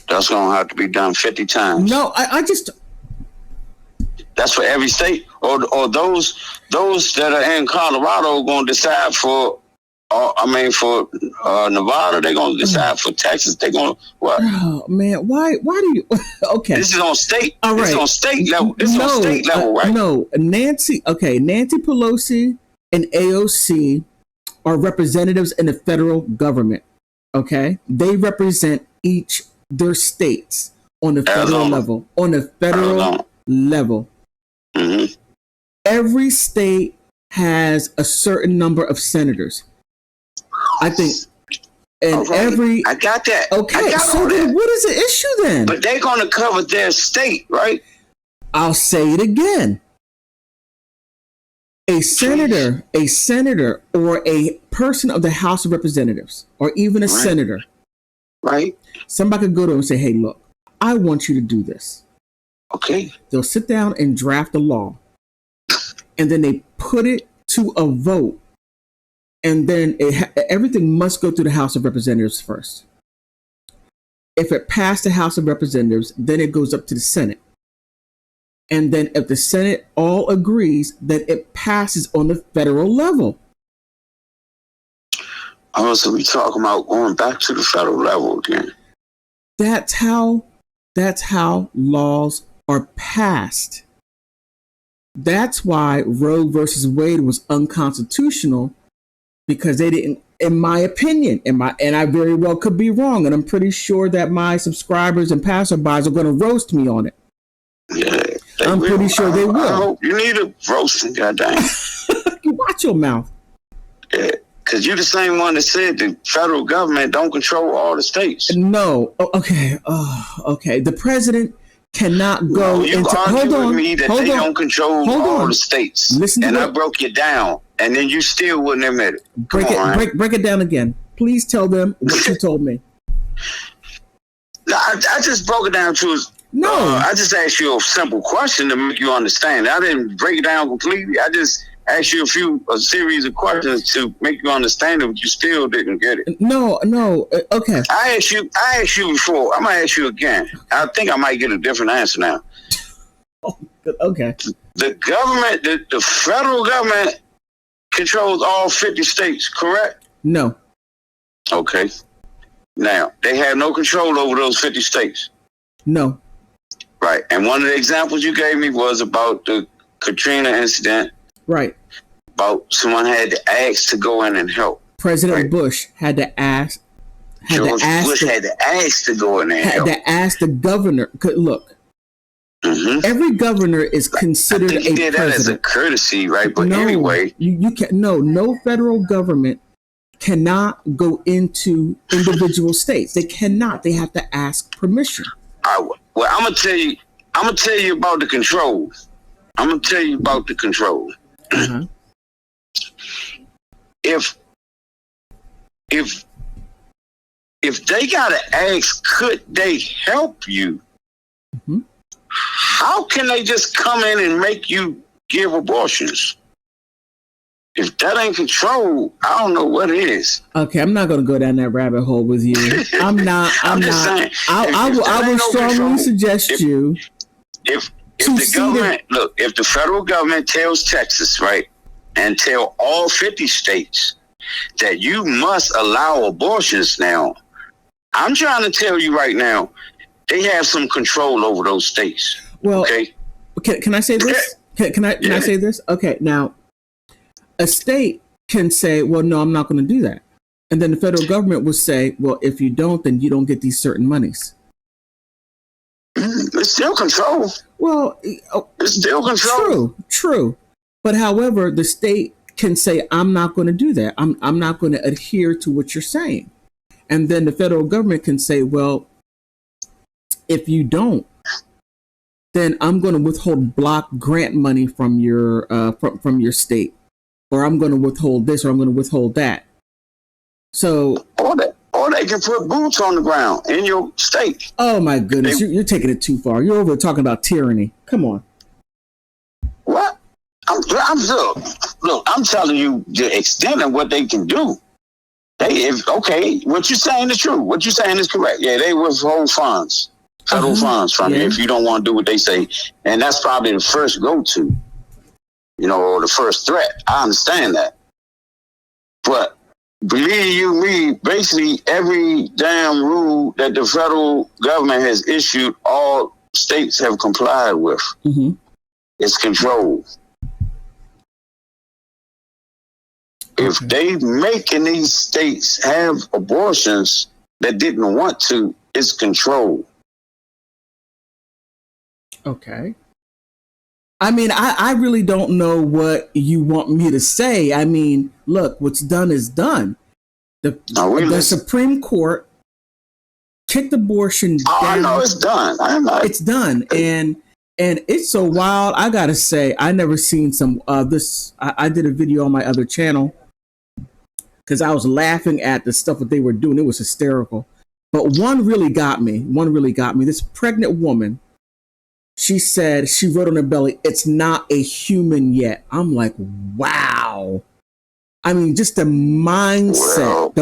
That's going to have to be done 50 times. No, I just... That's for every state? Or those that are in Colorado are going to decide for... for Nevada, they're going to decide. For Texas, they're going to what? Oh man, why do you? Okay, this is on state. All right, this is on state level. This is on state level, right? No, Nancy Pelosi and AOC are representatives in the federal government. Okay, they represent their states on the federal level. Every state has a certain number of senators. I think, and I got that. Okay, so then what is the issue then? But they're going to cover their state, right? I'll say it again. A senator, or a person of the House of Representatives, or even a senator, right? Somebody could go to them and say, "Hey, look, I want you to do this." Okay. They'll sit down and draft a law, and then they put it to a vote. And then everything must go through the House of Representatives first. If it passed the House of Representatives, then it goes up to the Senate. And then if the Senate all agrees, then it passes on the federal level. Oh, so we talking about going back to the federal level again. That's how laws are passed. That's why Roe versus Wade was unconstitutional. Because they didn't, in my opinion, and I very well could be wrong, and I'm pretty sure that my subscribers and passerbys are going to roast me on it. Yeah, I'm pretty sure they will. I hope you need a roasting, goddamn. You watch your mouth. Yeah, because you're the same one that said the federal government don't control all the states. No, okay. The president cannot go you into. argue with me that they don't control all the states. Listen to and I broke you down, and then you still wouldn't admit it. Break it down again. Please tell them what you told me. I just broke it down to no. I just asked you a simple question to make you understand. I didn't break it down completely. I just asked you a series of questions to make you understand it, but you still didn't get it. No. Okay. I asked you before. I'm gonna ask you again. I think I might get a different answer now. Oh, okay. The government, the federal government, controls all 50 states, correct? No. Okay. Now, they have no control over those 50 states. No. Right. And one of the examples you gave me was about the Katrina incident. Right. About someone had to ask to go in and help. President Bush had to ask. George Bush had to ask to go in and help. Had to ask the governor. Look. Mm-hmm. Every governor is considered I think he did president. That as a courtesy, right? But no, anyway, you can't. No federal government cannot go into individual states. They cannot. They have to ask permission. Well, I'm gonna tell you about the control. Uh-huh. If they gotta ask, could they help you? Mm-hmm. How can they just come in and make you give abortions? If that ain't control, I don't know what is. Okay, I'm not going to go down that rabbit hole with you. I'm not. Saying, I will strongly suggest if the government if the federal government tells Texas, right, and tell all 50 states that you must allow abortions now, I'm trying to tell you right now, they have some control over those states. Well, okay. Can I say this? Can I say this? Okay, now. A state can say, well, no, I'm not going to do that. And then the federal government will say, well, if you don't, then you don't get these certain monies. It's still control. Well, it's still control. True. But however, the state can say, I'm not going to do that. I'm not going to adhere to what you're saying. And then the federal government can say, well, if you don't, then I'm going to withhold block grant money from your state. Or I'm going to withhold this, or I'm going to withhold that. So, or they can put boots on the ground in your state. Oh my goodness, you're taking it too far. You're over talking about tyranny. Come on. What? Look, I'm telling you the extent of what they can do. What you're saying is true. What you're saying is correct. Yeah, they withhold funds, federal funds from you if you don't want to do what they say, and that's probably the first go-to. Or the first threat. I understand that. But believe you me, basically every damn rule that the federal government has issued, all states have complied with. Mm-hmm. It's control. If they making these states have abortions that didn't want to, it's control. Okay. I mean, I really don't know what you want me to say. I mean, look, what's done is done. The Supreme Court kicked abortion down. I know it's done. It's done. And it's so wild. I got to say, I never seen some this. I did a video on my other channel because I was laughing at the stuff that they were doing. It was hysterical. But one really got me. This pregnant woman. She said, she wrote on her belly, it's not a human yet. I'm like, wow. I mean, just the mindset.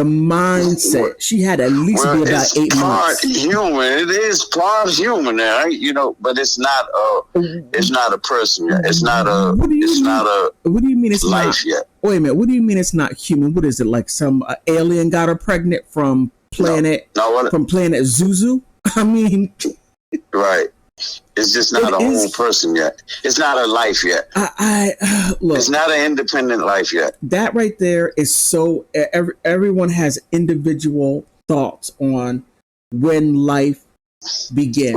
She had at least be about 8 months. Human. It is part human, right? But it's not a person yet. It's not a. What do you mean it's life not? Yet? Wait a minute. What do you mean it's not human? What is it, like some alien got her pregnant from planet Zuzu? I mean, right. It's just not a whole person yet. It's not a life yet. Look, it's not an independent life yet. That right there is so. Everyone has individual thoughts on when life begins.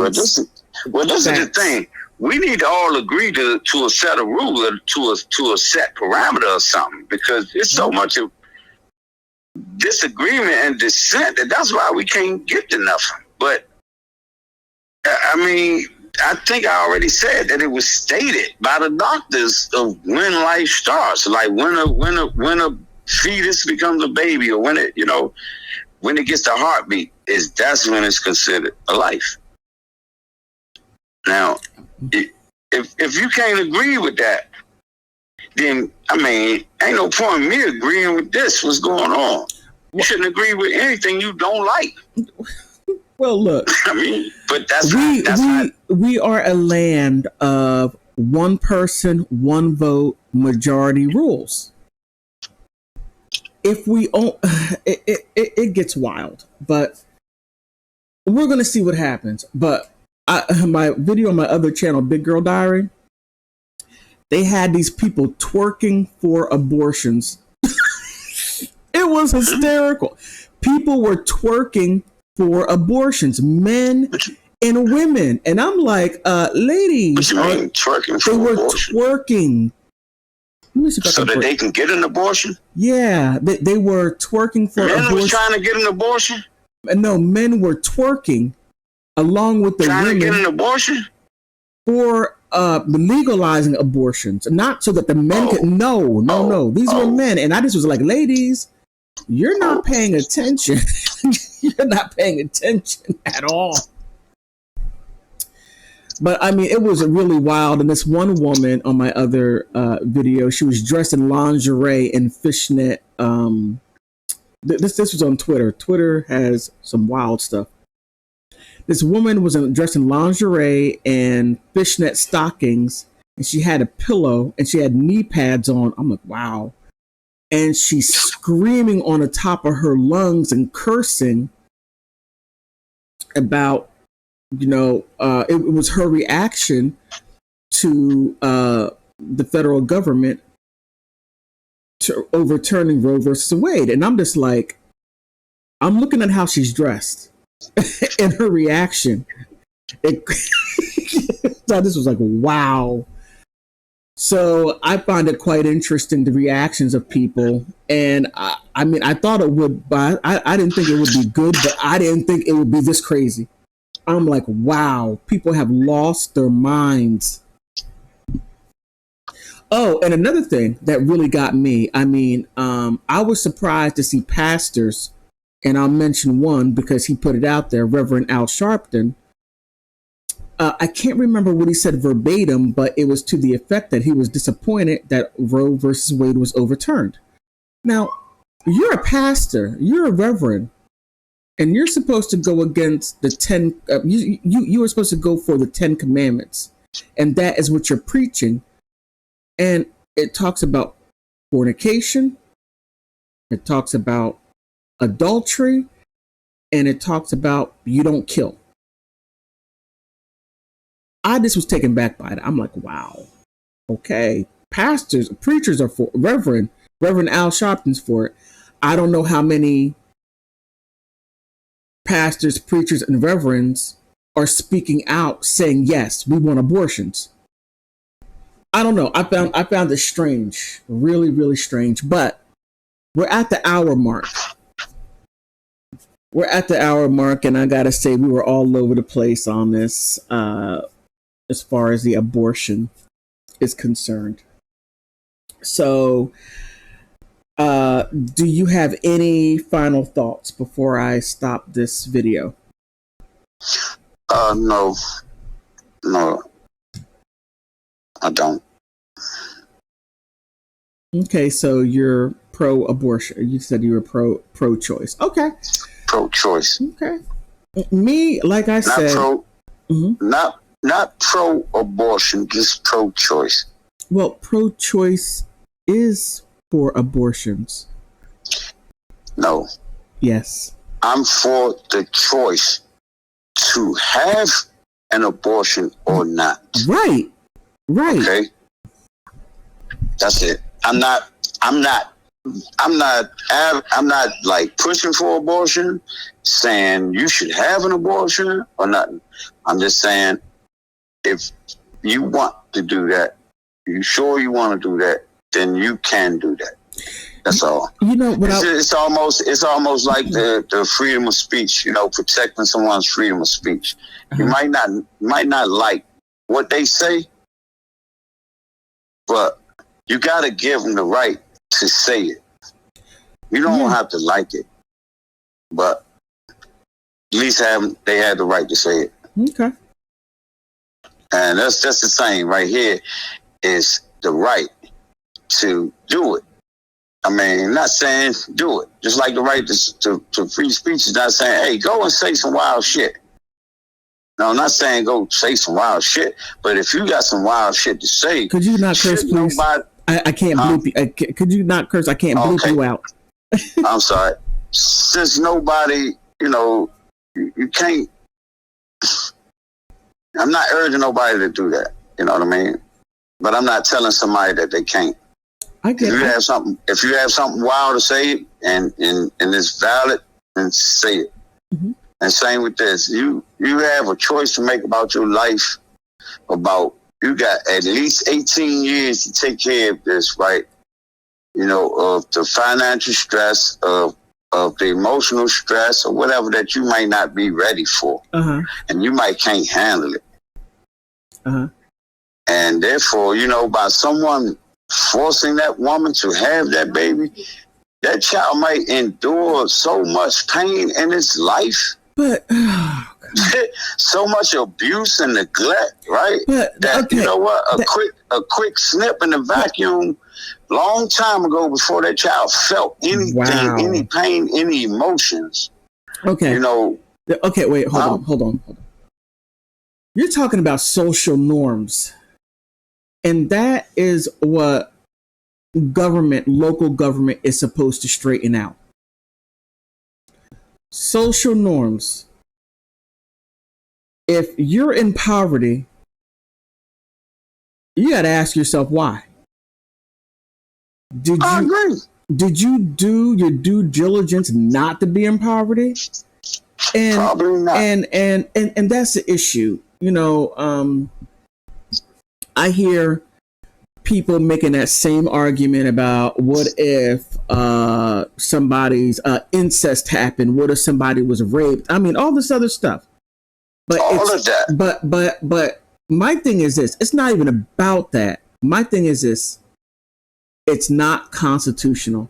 Well, this is the thing. We need to all agree to a set of rules, to a set parameter or something, because there's so much of disagreement and dissent that's why we can't get to nothing. But I mean, I think I already said that it was stated by the doctors of when life starts, like when a fetus becomes a baby, or when it, when it gets the heartbeat, that's when it's considered a life. Now, if you can't agree with that, then ain't no point in me agreeing with this. What's going on? You shouldn't agree with anything you don't like. Well, look. But we are a land of one person, one vote, majority rules. If we it gets wild, but we're gonna see what happens. But my video on my other channel, Big Girl Diary, they had these people twerking for abortions. It was hysterical. People were twerking for abortions, men and women, and I'm like, ladies, what you mean twerking for they were abortion? Twerking. Let me see so that they can get an abortion? Yeah, they were twerking for abortion. Men was trying to get an abortion? No, men were twerking along with the women. Trying to get an abortion? For legalizing abortions. Not so that the men could... No. These were men. And I just was like, ladies, you're not paying attention. You're not paying attention at all. But it was really wild. And this one woman on my other video, she was dressed in lingerie and fishnet. This was on Twitter. Twitter has some wild stuff. This woman was dressed in lingerie and fishnet stockings, and she had a pillow and she had knee pads on. I'm like, wow. And she's screaming on the top of her lungs and cursing about, it was her reaction to the federal government to overturning Roe versus Wade. And I'm just like, I'm looking at how she's dressed and her reaction. So this was like, wow. So I find it quite interesting, the reactions of people. And I thought it would, but I didn't think it would be good, but I didn't think it would be this crazy. I'm like, wow, people have lost their minds. Oh, and another thing that really got me, I was surprised to see pastors, and I'll mention one because he put it out there, Reverend Al Sharpton. I can't remember what he said verbatim, but it was to the effect that he was disappointed that Roe versus Wade was overturned. Now, you're a pastor, you're a reverend, and you're supposed to go against the 10, you were supposed to go for the 10 commandments, and that is what you're preaching. And it talks about fornication, it talks about adultery, and it talks about you don't kill. I just was taken back by it. I'm like, wow, okay. Pastors, preachers are for Reverend Al Sharpton's for it. I don't know how many pastors, preachers, and reverends are speaking out saying, yes, we want abortions. I don't know. I found it strange, really, really strange. But we're at the hour mark. And I gotta say, we were all over the place on this. As far as the abortion is concerned. So, do you have any final thoughts before I stop this video? No, I don't. Okay, so you're pro-abortion. You said you were pro-choice. Okay. Pro-choice. Okay. Me, like I said, not pro-abortion, just pro-choice. Well, pro-choice is for abortions. No. Yes. I'm for the choice to have an abortion or not. Right. Okay. That's it. I'm not like pushing for abortion, saying you should have an abortion or nothing. I'm just saying, if you want to do that, you sure you want to do that, then you can do that. That's all. It's almost like the freedom of speech. Protecting someone's freedom of speech. You might not like what they say, but you got to give them the right to say it. You don't have to like it, but at least they had the right to say it. Okay. And that's just the same right here is the right to do it. I mean, not saying do it. Just like the right to free speech is not saying, hey, go and say some wild shit. No, I'm not saying go say some wild shit, but if you got some wild shit to say, could you not curse, please? I can't bleep you. Could you not curse? I can't bleep you out. I'm sorry. Since nobody, you can't. I'm not urging nobody to do that. You know what I mean? But I'm not telling somebody that they can't. If you have something wild to say and it's valid, then say it. Mm-hmm. And same with this. You have a choice to make about your life. You got at least 18 years to take care of this, right? Of the financial stress, of the emotional stress, or whatever that you might not be ready for. Uh-huh. And you might can't handle it. Uh-huh. And therefore, by someone forcing that woman to have that baby, that child might endure so much pain in its life. But so much abuse and neglect, right? You know what? A quick snip in the vacuum long time ago before that child felt anything, any pain, any emotions. Okay. Okay, wait, hold on. You're talking about social norms. And that is what local government is supposed to straighten out. Social norms. If you're in poverty, you got to ask yourself why. I agree. Did you do your due diligence not to be in poverty? And, probably not. And that's the issue. I hear people making that same argument about what if somebody's incest happened? What if somebody was raped? I mean, all this other stuff. But all of that. But my thing is this. It's not even about that. My thing is this. It's not constitutional,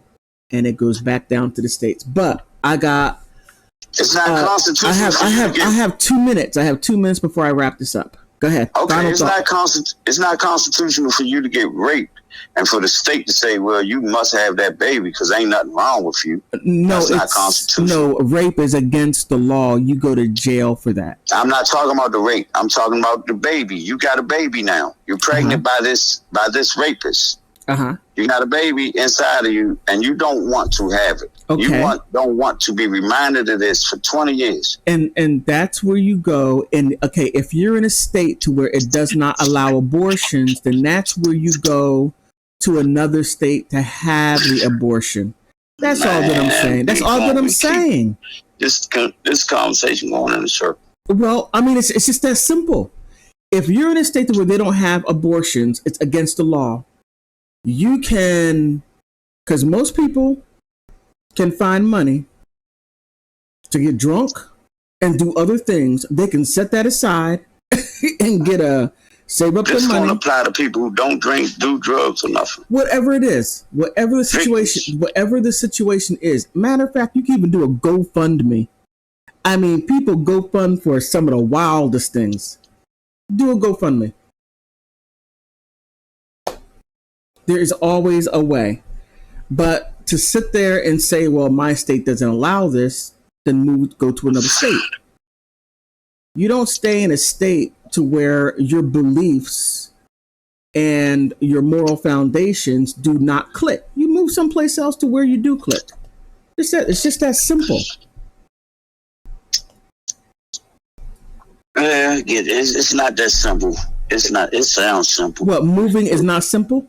and it goes back down to the states. But it's not constitutional. I have 2 minutes. I have 2 minutes before I wrap this up. Go ahead. Okay, it's not constitutional for you to get raped and for the state to say, well, you must have that baby because ain't nothing wrong with you. No, that's not constitutional. No, rape is against the law. You go to jail for that. I'm not talking about the rape. I'm talking about the baby. You got a baby now. You're pregnant by this rapist. Uh-huh. You got a baby inside of you, and you don't want to have it. Okay. You don't want to be reminded of this for 20 years. And that's where you go. And okay, if you're in a state to where it does not allow abortions, then that's where you go to another state to have the abortion. That's all that I'm saying. That's all that I'm saying. This conversation going in a circle. Well, I mean, it's just that simple. If you're in a state where they don't have abortions, it's against the law. You can, because most people can find money to get drunk and do other things. They can set that aside and save up their money. This don't apply to people who don't drink, do drugs, or nothing. Whatever it is, whatever the situation is. Matter of fact, you can even do a GoFundMe. I mean, people GoFund for some of the wildest things. Do a GoFundMe. There is always a way. But to sit there and say, well, my state doesn't allow this, then go to another state. You don't stay in a state to where your beliefs and your moral foundations do not click. You move someplace else to where you do click. It's just that simple. Yeah, it's not that simple. It's not. It sounds simple. What, moving is not simple?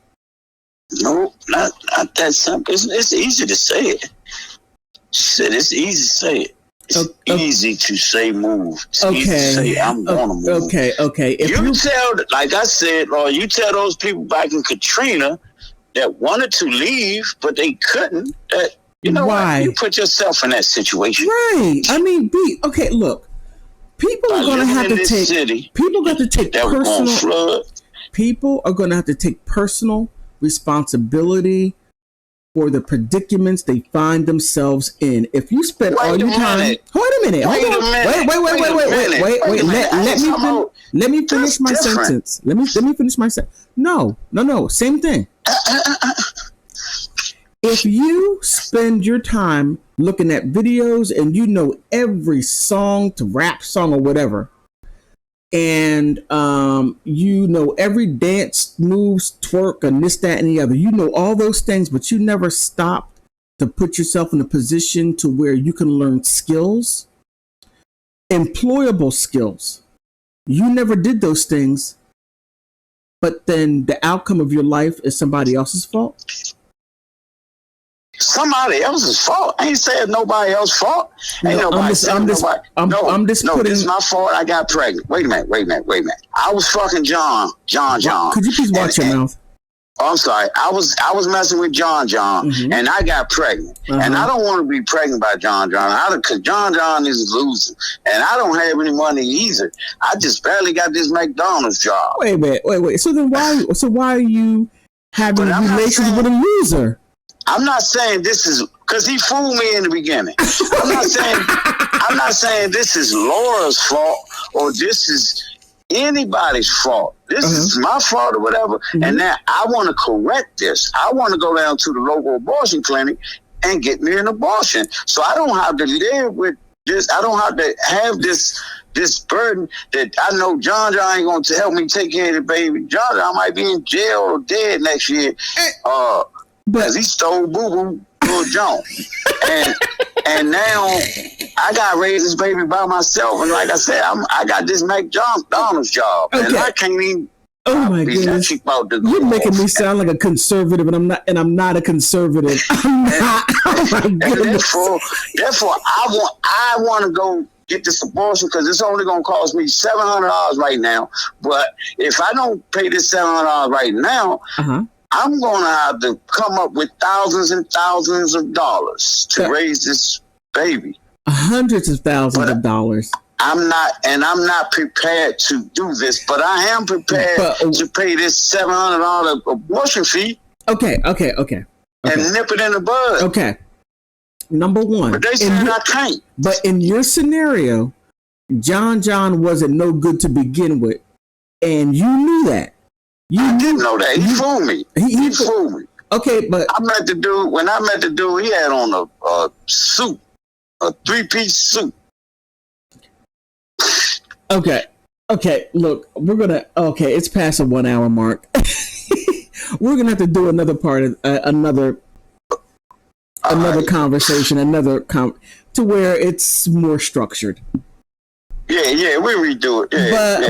No, not that simple. It's easy to say it. Shit, it's easy to say it. It's easy to say move. It's easy to say I'm gonna move. Okay. If you tell, like I said, Laura, you tell those people back in Katrina that wanted to leave but they couldn't. That why? You put yourself in that situation. Right. I mean, look. People are going to have to take. People got to take personal. People are going to have to take personal responsibility for the predicaments they find themselves in. If you spend all your time, wait a minute, hold on, wait. Let me finish my sentence. Let me finish my sentence. No, same thing. If you spend your time looking at videos and you know every song to rap song or whatever, and you know every dance moves, twerk, and this, that, and the other, you know all those things, but you never stop to put yourself in a position to where you can learn skills, employable skills. You never did those things, but then the outcome of your life is somebody else's fault. Somebody else's fault. I ain't saying nobody else's fault. Ain't nobody saying nobody. No, this is my fault. I got pregnant. Wait a minute. I was fucking John. Could you please watch your mouth? Oh, I'm sorry. I was messing with John, and I got pregnant. And I don't want to be pregnant by John, because John is losing, and I don't have any money either. I just barely got this McDonald's job. Wait. So then why are you having relations with a loser? I'm not saying this is because he fooled me in the beginning. I'm not saying this is Laura's fault or this is anybody's fault. This is my fault or whatever. And now I want to correct this. I want to go down to the local abortion clinic and get me an abortion, so I don't have to live with this. I don't have to have this burden that I know John ain't going to help me take care of the baby. John might be in jail or dead next year. Because he stole Boo Boo John. And now I got to raise this baby by myself. And like I said, I got this McDonald's job. Okay. And I can't even. Oh my goodness! You're making me sound like a conservative, and I'm not a conservative. I'm not. Oh my goodness. Therefore, I want to go get this abortion because it's only going to cost me $700 right now. But if I don't pay this $700 right now, I'm going to have to come up with thousands and thousands of dollars to raise this baby. Hundreds of thousands of dollars. I'm not prepared to do this, but I am prepared to pay this $700 abortion fee. Okay. And nip it in the bud. Okay. Number one. But they said I can't. But in your scenario, John wasn't no good to begin with, and you knew that. I didn't know that. He fooled me. He fooled me. Okay, but when I met the dude, he had on a suit, a 3-piece suit. Okay. Look, it's past the 1 hour mark. We're gonna have to do another part of another conversation, to where it's more structured. Yeah, we redo it.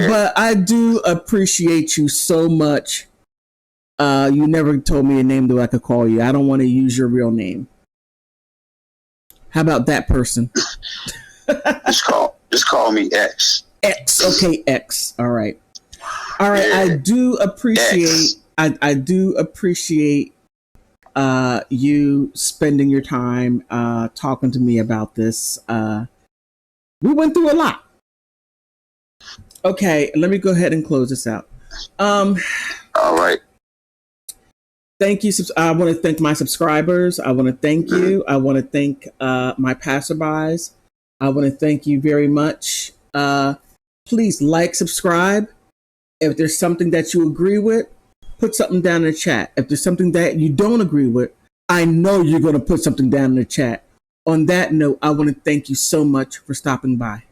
But I do appreciate you so much. You never told me a name that I could call you. I don't want to use your real name. How about that person? Just call me X. X. Okay, X. All right. Yeah. I do appreciate. I do appreciate you spending your time talking to me about this. We went through a lot. Okay, let me go ahead and close this out. All right. Thank you. I want to thank my subscribers. I want to thank you. I want to thank my passerbys. I want to thank you very much. Please like, subscribe. If there's something that you agree with, put something down in the chat. If there's something that you don't agree with, I know you're going to put something down in the chat. On that note, I want to thank you so much for stopping by.